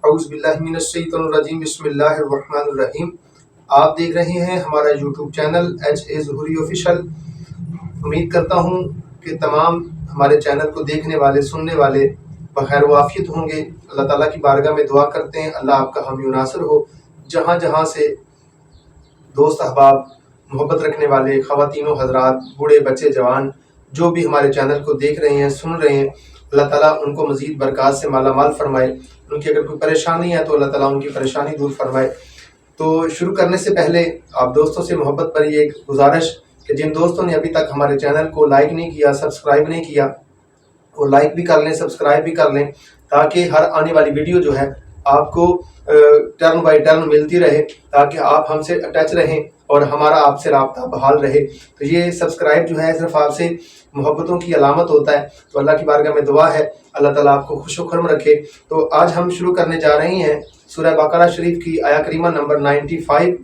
اعوذ باللہ من الشیطان الرجیم بسم اللہ الرحمن الرحیم۔ آپ دیکھ رہے ہیں ہمارا یوٹیوب چینل HA ظہوری آفیشل۔ امید کرتا ہوں کہ تمام ہمارے چینل کو دیکھنے والے سننے والے بخیر و عافیت ہوں گے۔ اللہ تعالیٰ کی بارگاہ میں دعا کرتے ہیں اللہ آپ کا حامی و ناصر ہو۔ جہاں جہاں سے دوست احباب محبت رکھنے والے خواتین و حضرات بوڑھے بچے جوان جو بھی ہمارے چینل کو دیکھ رہے ہیں سن رہے ہیں، اللہ تعالیٰ ان کو مزید برکات سے مالا مال فرمائے۔ ان کی اگر کوئی پریشانی ہے تو اللہ تعالیٰ ان کی پریشانی دور فرمائے۔ تو شروع کرنے سے پہلے آپ دوستوں سے محبت پر یہ ایک گزارش کہ جن دوستوں نے ابھی تک ہمارے چینل کو لائک نہیں کیا، سبسکرائب نہیں کیا، وہ لائک بھی کر لیں، سبسکرائب بھی کر لیں، تاکہ ہر آنے والی ویڈیو جو ہے آپ کو ٹرن بائی ٹرن ملتی رہے، تاکہ آپ ہم سے اٹیچ رہیں اور ہمارا آپ سے رابطہ بحال رہے۔ تو یہ سبسکرائب جو ہے صرف آپ سے محبتوں کی علامت ہوتا ہے۔ تو اللہ کی بارگاہ میں دعا ہے اللہ تعالیٰ آپ کو خوش و خرم رکھے۔ تو آج ہم شروع کرنے جا رہے ہیں سورہ بقرہ شریف کی آیہ کریمہ نمبر 95۔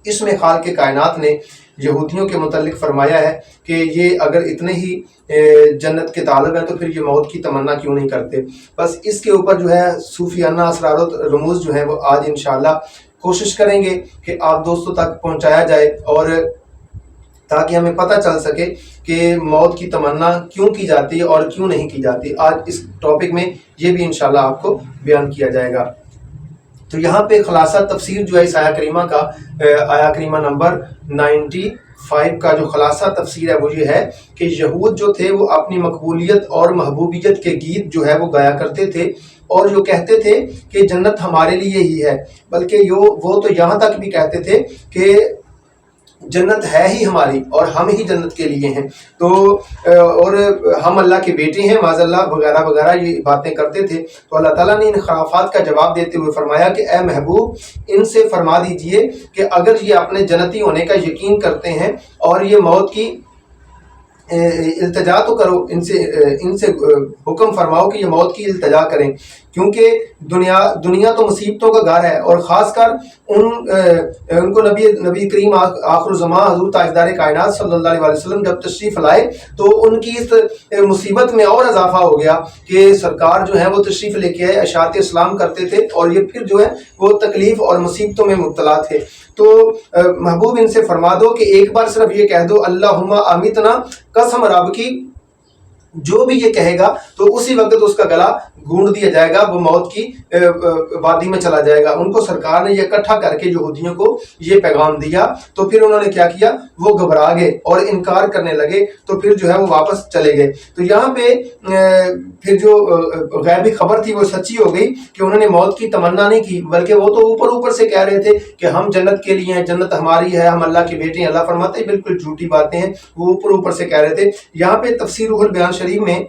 اس میں خالق کائنات نے یہودیوں کے متعلق فرمایا ہے کہ یہ اگر اتنے ہی جنت کے طالب ہیں تو پھر یہ موت کی تمنا کیوں نہیں کرتے۔ بس اس کے اوپر جو ہے صوفیانہ اسرار و رموز جو ہیں وہ آج انشاءاللہ کوشش کریں گے کہ آپ دوستوں تک پہنچایا جائے، اور تاکہ ہمیں پتہ چل سکے کہ موت کی تمنا کیوں کی جاتی ہے اور کیوں نہیں کی جاتی۔ آج اس ٹاپک میں یہ بھی انشاءاللہ آپ کو بیان کیا جائے گا۔ تو یہاں پہ خلاصہ تفسیر جو ہے اس آیہ کریمہ کا، آیہ کریمہ نمبر 95 کا جو خلاصہ تفسیر ہے وہ یہ ہے کہ یہود جو تھے وہ اپنی مقبولیت اور محبوبیت کے گیت جو ہے وہ گایا کرتے تھے، اور جو کہتے تھے کہ جنت ہمارے لیے ہی ہے، بلکہ وہ تو یہاں تک بھی کہتے تھے کہ جنت ہے ہی ہماری اور ہم ہی جنت کے لیے ہیں، تو اور ہم اللہ کے بیٹے ہیں معاذ اللہ وغیرہ وغیرہ یہ باتیں کرتے تھے۔ تو اللہ تعالیٰ نے ان خرافات کا جواب دیتے ہوئے فرمایا کہ اے محبوب ان سے فرما دیجئے کہ اگر یہ اپنے جنتی ہونے کا یقین کرتے ہیں اور یہ موت کی التجا تو کرو، ان سے حکم فرماؤ کہ یہ موت کی التجا کریں، کیونکہ دنیا تو مصیبتوں کا گھر ہے، اور خاص کر ان کو نبی کریم آخر الزمان حضور تاجدار کائنات صلی اللہ علیہ وسلم جب تشریف لائے تو ان کی اس مصیبت میں اور اضافہ ہو گیا کہ سرکار جو ہے وہ تشریف لے کے آئے، اشاعت اسلام کرتے تھے، اور یہ پھر جو ہے وہ تکلیف اور مصیبتوں میں مبتلا تھے۔ تو محبوب ان سے فرما دو کہ ایک بار صرف یہ کہہ دو اللہم امیتنا، قسم رب کی جو بھی یہ کہے گا تو اسی وقت اس کا گلا گونڈ دیا جائے گا، وہ موت کی وادی میں چلا جائے گا۔ ان کو سرکار نے یہ اکٹھا کر کے یہودیوں کو یہ پیغام دیا، تو پھر انہوں نے کیا کیا، وہ گھبرا گئے اور انکار کرنے لگے، تو پھر جو ہے وہ واپس چلے گئے۔ تو یہاں پہ پھر جو غیبی خبر تھی وہ سچی ہو گئی کہ انہوں نے موت کی تمنا نہیں کی، بلکہ وہ تو اوپر سے کہہ رہے تھے کہ ہم جنت کے لیے ہیں، جنت ہماری ہے، ہم اللہ کے بیٹے ہیں۔ اللہ فرماتے ہیں بالکل جھوٹی باتیں ہیں، وہ اوپر سے کہہ رہے تھے۔ یہاں پہ تفسیر روح البیان شریف میں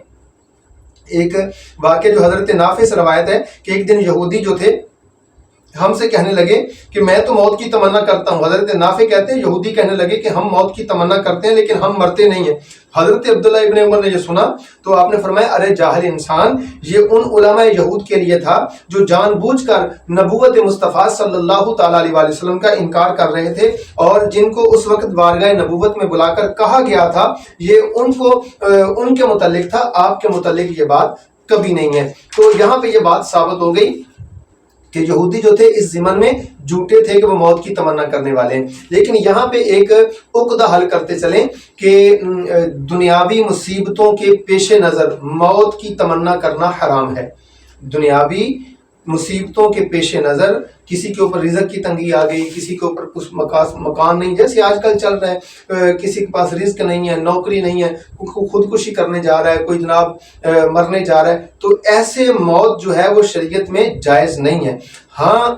ایک واقعہ جو حضرت نافع سے روایت ہے کہ ایک دن یہودی جو تھے ہم سے کہنے لگے کہ میں تو موت کی تمنا کرتا ہوں۔ حضرت نافع کہتے ہیں یہودی کہنے لگے کہ ہم موت کی تمنا کرتے ہیں لیکن ہم مرتے نہیں ہیں۔ حضرت عبداللہ ابن عمر نے یہ سنا تو آپ نے فرمایا ارے جاہل انسان، یہ ان علماء یہود کے لیے تھا جو جان بوجھ کر نبوت مصطفیٰ صلی اللہ تعالیٰ علیہ وسلم کا انکار کر رہے تھے، اور جن کو اس وقت بارگاہ نبوت میں بلا کر کہا گیا تھا یہ ان کے متعلق تھا، آپ کے متعلق یہ بات کبھی نہیں ہے۔ تو یہاں پہ یہ بات ثابت ہو گئی کہ یہودی جو تھے اس ضمن میں جھوٹے تھے کہ وہ موت کی تمنا کرنے والے ہیں۔ لیکن یہاں پہ ایک عقدہ حل کرتے چلیں کہ دنیاوی مصیبتوں کے پیش نظر موت کی تمنا کرنا حرام ہے۔ دنیاوی مصیبتوں کے پیش نظر کسی کے اوپر رزق کی تنگی آ گئی، کسی کے اوپر کچھ مکان نہیں، جیسے آج کل چل رہا ہے، کسی کے پاس رزق نہیں ہے، نوکری نہیں ہے، خودکشی کرنے جا رہا ہے، کوئی جناب مرنے جا رہا ہے، تو ایسے موت جو ہے وہ شریعت میں جائز نہیں ہے۔ ہاں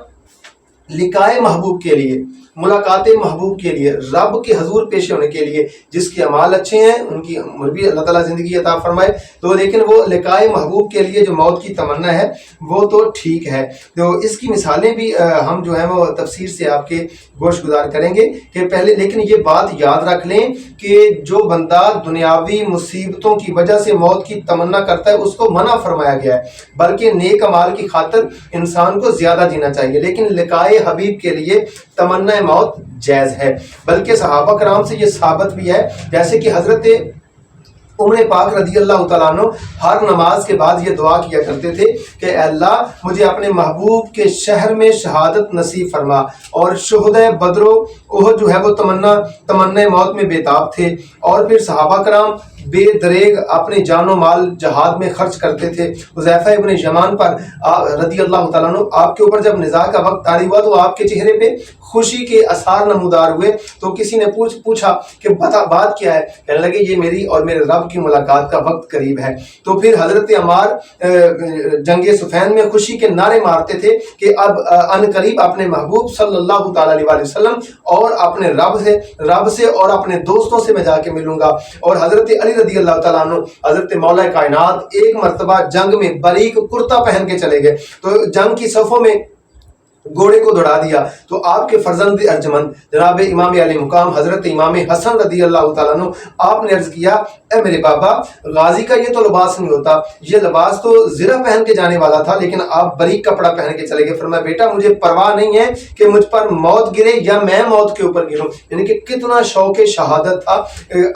لقائے محبوب کے لیے، ملاقات محبوب کے لیے، رب کے حضور پیش ہونے کے لیے، جس کے اعمال اچھے ہیں ان کی عمر بھی اللہ تعالیٰ زندگی عطا فرمائے، تو لیکن وہ لقائے محبوب کے لیے جو موت کی تمنا ہے وہ تو ٹھیک ہے۔ تو اس کی مثالیں بھی ہم جو ہیں وہ تفسیر سے آپ کے گوش گزار کریں گے کہ پہلے، لیکن یہ بات یاد رکھ لیں کہ جو بندہ دنیاوی مصیبتوں کی وجہ سے موت کی تمنا کرتا ہے اس کو منع فرمایا گیا ہے، بلکہ نیک اعمال کی خاطر انسان کو زیادہ جینا چاہیے، لیکن لقائے حبیب کے لیے تمنا موت جائز ہے۔ بلکہ صحابہ کرام سے یہ ثابت بھی ہے، جیسے کہ حضرت عمر پاک رضی اللہ تعالیٰ عنہ ہر نماز کے بعد یہ دعا کیا کرتے تھے کہ اے اللہ مجھے اپنے محبوب کے شہر میں شہادت نصیب فرما، اور شہدائے بدر و احد جو ہے وہ تمنا موت میں بےتاب تھے، اور پھر صحابہ کرام بے دریغ اپنے جان و مال جہاد میں خرچ کرتے تھے۔ حذیفہ ابن یمان پر رضی اللہ تعالیٰ عنہ آپ کے اوپر جب نزاع کا وقت طاری ہوا تو آپ کے چہرے پہ خوشی کے اثار نمودار ہوئے، تو کسی نے پوچھا کہ بات کیا ہے؟ کہنے لگے یہ میری اور میرے رب کی ملاقات کا وقت قریب ہے۔ تو پھر حضرت عمار جنگ صفین میں خوشی کے نعرے مارتے تھے کہ اب ان قریب اپنے محبوب صلی اللہ تعالیٰ علیہ وسلم اور اپنے رب سے اور اپنے دوستوں سے میں جا کے ملوں گا۔ اور حضرت علی رضی اللہ تعالیٰ عنہ حضرت مولا کائنات ایک مرتبہ جنگ میں باریک کرتا پہن کے چلے گئے، تو جنگ کی صفوں میں گھوڑے کو دوڑا دیا، تو آپ کے فرزند ارجمند جناب امام علی مقام حضرت امام حسن رضی اللہ تعالیٰ عنہ آپ نے عرض کیا اے میرے بابا، غازی کا یہ تو لباس نہیں ہوتا، یہ لباس تو زرہ پہن کے جانے والا تھا، لیکن آپ باریک کپڑا پہن کے چلے گئے۔ فرمایا بیٹا مجھے پرواہ نہیں ہے کہ مجھ پر موت گرے یا میں موت کے اوپر گروں، یعنی کہ کتنا شوق شہادت تھا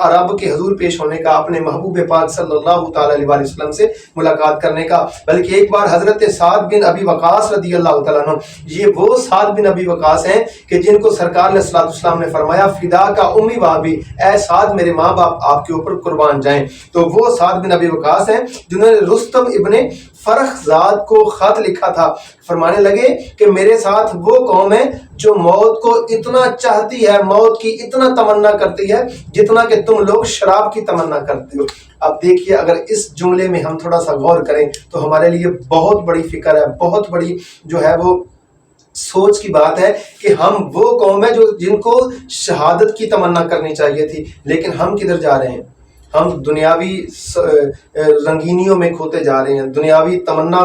عرب کے حضور پیش ہونے کا، اپنے محبوب پاک صلی اللہ تعالیٰ علیہ وسلم سے ملاقات کرنے کا۔ بلکہ ایک بار حضرت سعد بن ابی وقاص رضی اللہ تعالیٰ عنہ، یہ وہ سعد بن ابی وقاص ہیں کہ جن کو سرکار علیہ الصلوۃ والسلام نے فرمایا فدا کا امی و ابی، اے سعد میرے ماں باپ آپ کے اوپر قربان جائیں۔ تو وہ سعد بن ابی وقاص ہیں جنہوں نے رستم ابن فرخزاد کو خط لکھا تھا، فرمانے لگے کہ میرے ساتھ وہ قوم ہے جو موت کو اتنا چاہتی ہے، موت کی اتنا تمنا کرتی ہے جتنا کہ تم لوگ شراب کی تمنا کرتے ہو۔ اب دیکھیے اگر اس جملے میں ہم تھوڑا سا غور کریں تو ہمارے لیے بہت بڑی فکر ہے، بہت بڑی جو ہے وہ سوچ کی بات ہے کہ ہم وہ قوم ہے جن کو شہادت کی تمنا کرنی چاہیے تھی، لیکن ہم کدھر جا رہے ہیں؟ ہم دنیاوی رنگینیوں میں کھوتے جا رہے ہیں، دنیاوی تمنا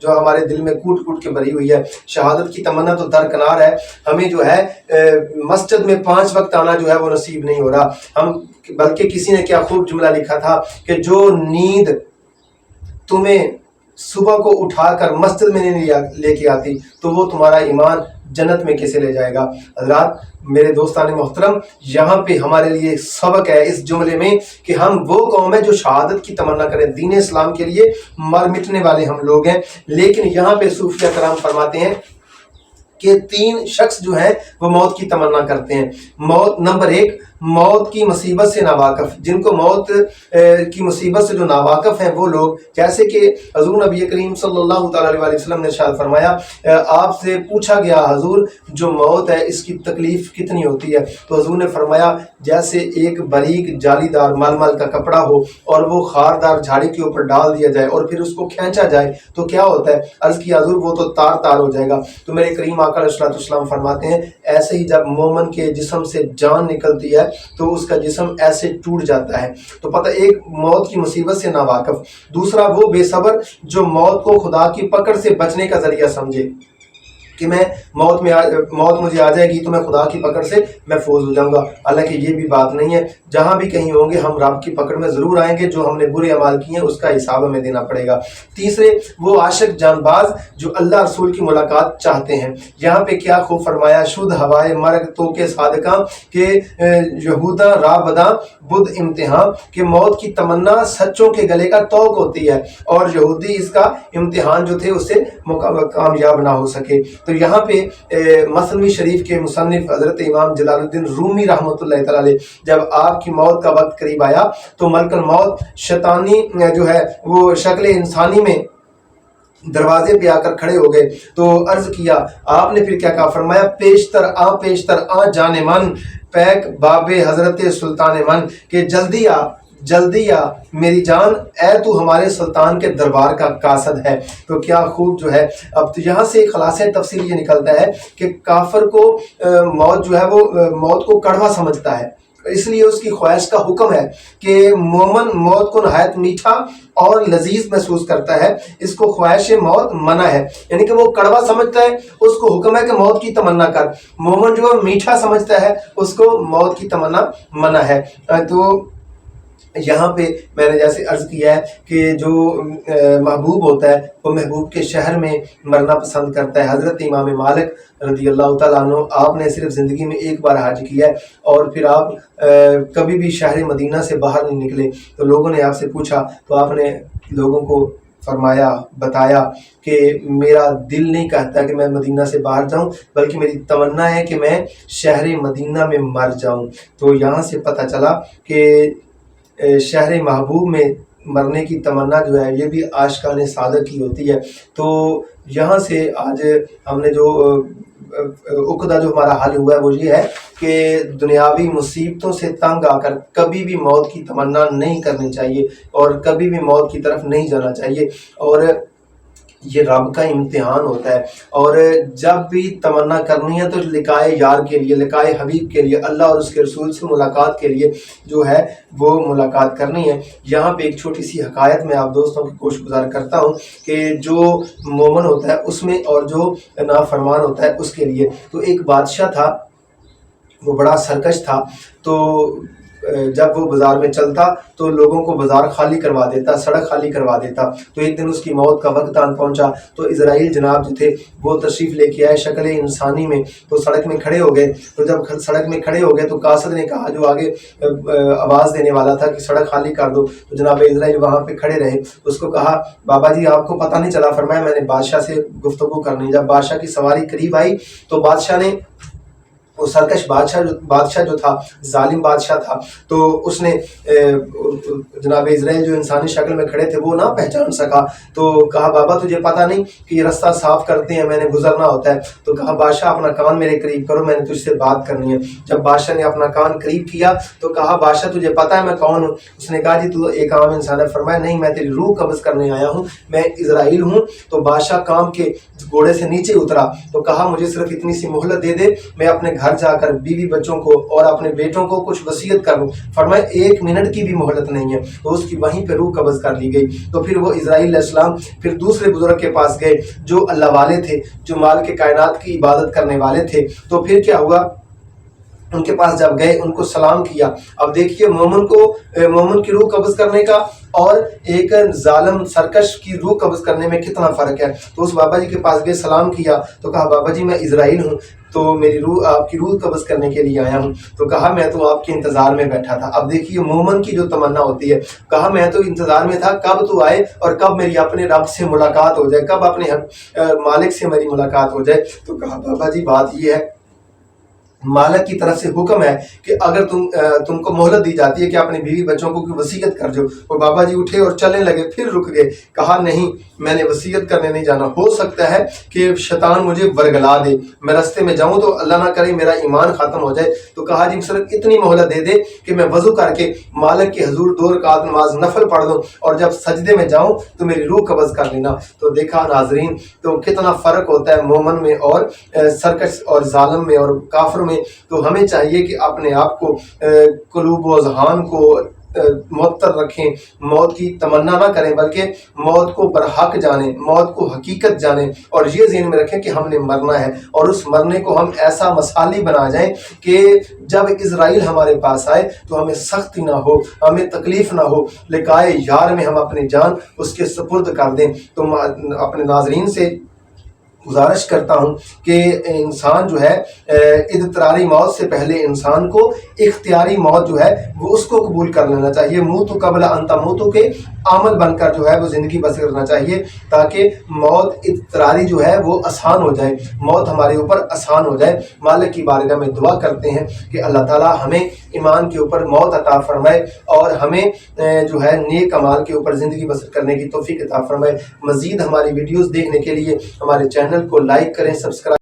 جو ہمارے دل میں کوٹ کوٹ کے بھری ہوئی ہے، شہادت کی تمنا تو درکنار ہے، ہمیں جو ہے مسجد میں 5 وقت آنا جو ہے وہ نصیب نہیں ہو رہا۔ ہم بلکہ کسی نے کیا خوب جملہ لکھا تھا کہ جو نیند تمہیں صبح کو اٹھا کر مسجد میں نہیں لے کے آتی تو وہ تمہارا ایمان جنت میں کیسے لے جائے گا؟ حضرات میرے دوستان محترم، یہاں پہ ہمارے لیے سبق ہے اس جملے میں کہ ہم وہ قوم ہے جو شہادت کی تمنا کریں، دین اسلام کے لیے مر مٹنے والے ہم لوگ ہیں، لیکن یہاں پہ صوفیہ کرام فرماتے ہیں کہ 3 شخص جو ہیں وہ موت کی تمنا کرتے ہیں۔ موت نمبر 1، موت کی مصیبت سے ناواقف، جن کو موت کی مصیبت سے جو ناواقف ہیں وہ لوگ، جیسے کہ حضور نبی کریم صلی اللہ تعالیٰ علیہ وسلم نے ارشاد فرمایا آپ سے پوچھا گیا حضور جو موت ہے اس کی تکلیف کتنی ہوتی ہے؟ تو حضور نے فرمایا جیسے ایک باریک جالی دار مل کا کپڑا ہو اور وہ خاردار جھاڑی کے اوپر ڈال دیا جائے اور پھر اس کو کھینچا جائے تو کیا ہوتا ہے؟ عرض کیا حضور وہ تو تار تار ہو جائے گا۔ تو میرے کریم آقا علیہ السلام فرماتے ہیں ایسے ہی جب مومن کے جسم سے جان نکلتی ہے تو اس کا جسم ایسے ٹوٹ جاتا ہے۔ تو پتہ ایک موت کی مصیبت سے ناواقف، دوسرا وہ بے صبر جو موت کو خدا کی پکڑ سے بچنے کا ذریعہ سمجھے کہ میں موت مجھے آ جائے گی تو میں خدا کی پکڑ سے محفوظ ہو جاؤں گا، حالانکہ یہ بھی بات نہیں ہے، جہاں بھی کہیں ہوں گے ہم رب کی پکڑ میں ضرور آئیں گے، جو ہم نے برے اعمال کیے ہیں اس کا حساب ہمیں دینا پڑے گا۔ تیسرے وہ عاشق جان باز جو اللہ رسول کی ملاقات چاہتے ہیں، یہاں پہ کیا خوب فرمایا شد ہوائے مرگ تو کے صادقاں کہ یہوداں راہ بداں بدھ امتحان، کہ موت کی تمنا سچوں کے گلے کا توق ہوتی ہے اور یہودی اس کا امتحان جو تھے اس سے کامیاب نہ ہو سکے۔ تو یہاں پہ مثنوی شریف کے مصنف حضرت امام جلال الدین رومی رحمۃ اللہ تعالی علیہ جب آپ کی موت کا وقت قریب آیا تو ملک الموت شیطانی جو ہے وہ شکل انسانی میں دروازے پہ آ کر کھڑے ہو گئے تو عرض کیا، آپ نے پھر کیا کہا؟ فرمایا پیشتر آ جانے من پیک باب حضرت سلطان من، کہ جلدی آ میری جان، اے تو ہمارے سلطان کے دربار کا قاصد ہے۔ تو کیا خوب جو ہے، اب تو یہاں سے خلاصہ تفصیل یہ نکلتا ہے کہ کافر کو موت جو ہے وہ موت کو کڑوا سمجھتا ہے، اس لیے اس کی خواہش کا حکم ہے کہ مومن موت کو نہایت میٹھا اور لذیذ محسوس کرتا ہے، اس کو خواہش موت منع ہے، یعنی کہ وہ کڑوا سمجھتا ہے، اس کو حکم ہے کہ موت کی تمنا کر۔ مومن جو میٹھا سمجھتا ہے اس کو موت کی تمنا منع ہے۔ تو یہاں پہ میں نے جیسے عرض کیا ہے کہ جو محبوب ہوتا ہے وہ محبوب کے شہر میں مرنا پسند کرتا ہے۔ حضرت امام مالک رضی اللہ تعالیٰ عنہ، آپ نے صرف زندگی میں ایک بار حج کیا ہے اور پھر آپ کبھی بھی شہر مدینہ سے باہر نہیں نکلے۔ تو لوگوں نے آپ سے پوچھا تو آپ نے لوگوں کو فرمایا، بتایا کہ میرا دل نہیں کہتا کہ میں مدینہ سے باہر جاؤں، بلکہ میری تمنا ہے کہ میں شہر مدینہ میں مر جاؤں۔ تو یہاں سے پتہ چلا کہ شہر محبوب میں مرنے کی تمنا جو ہے یہ بھی عاشقان سعادت کی ہوتی ہے۔ تو یہاں سے آج ہم نے جو عقدہ جو ہمارا حل ہوا ہے وہ یہ ہے کہ دنیاوی مصیبتوں سے تنگ آ کر کبھی بھی موت کی تمنا نہیں کرنی چاہیے اور کبھی بھی موت کی طرف نہیں جانا چاہیے، اور یہ رب کا امتحان ہوتا ہے۔ اور جب بھی تمنا کرنی ہے تو لقائے یار کے لیے، لقائے حبیب کے لیے، اللہ اور اس کے رسول سے ملاقات کے لیے جو ہے وہ ملاقات کرنی ہے۔ یہاں پہ ایک چھوٹی سی حکایت میں آپ دوستوں کی گوش گزار کرتا ہوں کہ جو مومن ہوتا ہے اس میں اور جو نافرمان ہوتا ہے اس کے لیے۔ تو ایک بادشاہ تھا، وہ بڑا سرکش تھا، تو جب وہ بازار میں چلتا تو لوگوں کو بازار خالی کروا دیتا، سڑک خالی کروا دیتا۔ تو ایک دن اس کی موت کا وقت آن پہنچا تو اسرائیل جناب جو تھے وہ تشریف لے کے آئے شکل انسانی میں، تو سڑک میں کھڑے ہو گئے۔ تو جب سڑک میں کھڑے ہو گئے تو قاصد نے کہا، جو آگے آواز دینے والا تھا، کہ سڑک خالی کر دو۔ تو جناب اسرائیل وہاں پہ کھڑے رہے۔ اس کو کہا، بابا جی آپ کو پتہ نہیں چلا؟ فرمایا میں نے بادشاہ سے گفتگو کرنی۔ جب بادشاہ کی سواری قریب آئی تو بادشاہ نے، وہ سرکش بادشاہ جو تھا، ظالم بادشاہ تھا، تو اس نے جناب اسرائیل جو انسانی شکل میں کھڑے تھے وہ نہ پہچان سکا۔ تو کہا، بابا تجھے پتہ نہیں کہ یہ رستہ صاف کرتے ہیں، میں نے گزرنا ہوتا ہے؟ تو کہا، بادشاہ اپنا کان میرے قریب کرو، میں نے تجھ سے بات کرنی ہے۔ جب بادشاہ نے اپنا کان قریب کیا تو کہا، بادشاہ تجھے پتہ ہے میں کون ہوں؟ اس نے کہا، جی تو ایک عام انسان ہے۔ فرمایا، نہیں، میں تیری روح قبض کرنے آیا ہوں، میں اسرائیل ہوں۔ تو بادشاہ کام کے گھوڑے سے نیچے اترا تو کہا، مجھے صرف اتنی سی مہلت دے دے، میں اپنے گھر جا کر بیوی بچوں کو اور اپنے بیٹوں کو کچھ وصیت کروں۔ فرمایا، 1 منٹ کی بھی مہلت نہیں ہے۔ تو اس کی وہیں پہ روح قبض کر لی گئی۔ تو پھر وہ اسرائیل علیہ السلام پھر دوسرے بزرگ کے پاس گئے جو اللہ والے تھے، جو مالک کائنات کی عبادت کرنے والے تھے۔ تو پھر کیا ہوا، ان کے پاس جب گئے ان کو سلام کیا۔ اب دیکھیے مومن کی روح قبض کرنے کا اور ایک ظالم سرکش کی روح قبض کرنے میں کتنا فرق ہے۔ تو اس بابا جی کے پاس گئے، سلام کیا تو کہا، بابا جی میں اسرائیل ہوں، تو میری روح، آپ کی روح قبض کرنے کے لیے آیا ہوں۔ تو کہا، میں تو آپ کے انتظار میں بیٹھا تھا۔ اب دیکھیے مومن کی جو تمنا ہوتی ہے، کہا میں تو انتظار میں تھا کب تو آئے اور کب میری اپنے رب سے ملاقات ہو جائے، کب اپنے مالک سے میری ملاقات ہو جائے۔ تو کہا، بابا جی بات یہ ہے، مالک کی طرف سے حکم ہے کہ اگر تم کو مہلت دی جاتی ہے کہ اپنے بیوی بچوں کو وصیت کر جو۔ وہ بابا جی اٹھے اور چلنے لگے، پھر رک گئے۔ کہا، نہیں، میں نے وصیت کرنے نہیں جانا، ہو سکتا ہے کہ شیطان مجھے ورگلا دے، میں رستے میں جاؤں تو اللہ نہ کرے میرا ایمان ختم ہو جائے۔ تو کہا، جی صرف اتنی مہلت دے دے کہ میں وضو کر کے مالک کے حضور 2 رکعت نماز نفل پڑھ دوں اور جب سجدے میں جاؤں تو میری روح قبض کر لینا۔ تو دیکھا ناظرین، تو کتنا فرق ہوتا ہے مومن میں اور سرکش اور ظالم میں اور کافر میں۔ تو ہمیں چاہیے کہ اپنے آپ کو قلوب و اذہان کو معطر رکھیں، موت کی تمنا نہ کریں، بلکہ موت کو برحق جانیں، موت کو حقیقت جانیں، اور یہ ذہن میں رکھیں کہ ہم نے مرنا ہے، اور اس مرنے کو ہم ایسا مثالی بنا جائیں کہ جب اسرائیل ہمارے پاس آئے تو ہمیں سختی نہ ہو، ہمیں تکلیف نہ ہو، لقائے یار میں ہم اپنی جان اس کے سپرد کر دیں۔ تو اپنے ناظرین سے گزارش کرتا ہوں کہ انسان جو ہے اضطراری موت سے پہلے انسان کو اختیاری موت جو ہے وہ اس کو قبول کر لینا چاہیے۔ موت قبل ان تموتوا کے عمل بن کر جو ہے وہ زندگی بسر کرنا چاہیے، تاکہ موت اضطراری جو ہے وہ آسان ہو جائے، موت ہمارے اوپر آسان ہو جائے۔ مالک کی بارگاہ میں دعا کرتے ہیں کہ اللہ تعالیٰ ہمیں ایمان کے اوپر موت عطا فرمائے اور ہمیں جو ہے نیک اعمال کے اوپر زندگی بسر کرنے کی توفیق عطا فرمائے۔ مزید ہماری ویڈیوز دیکھنے کے لیے ہمارے چینل کو لائک کریں، سبسکرائب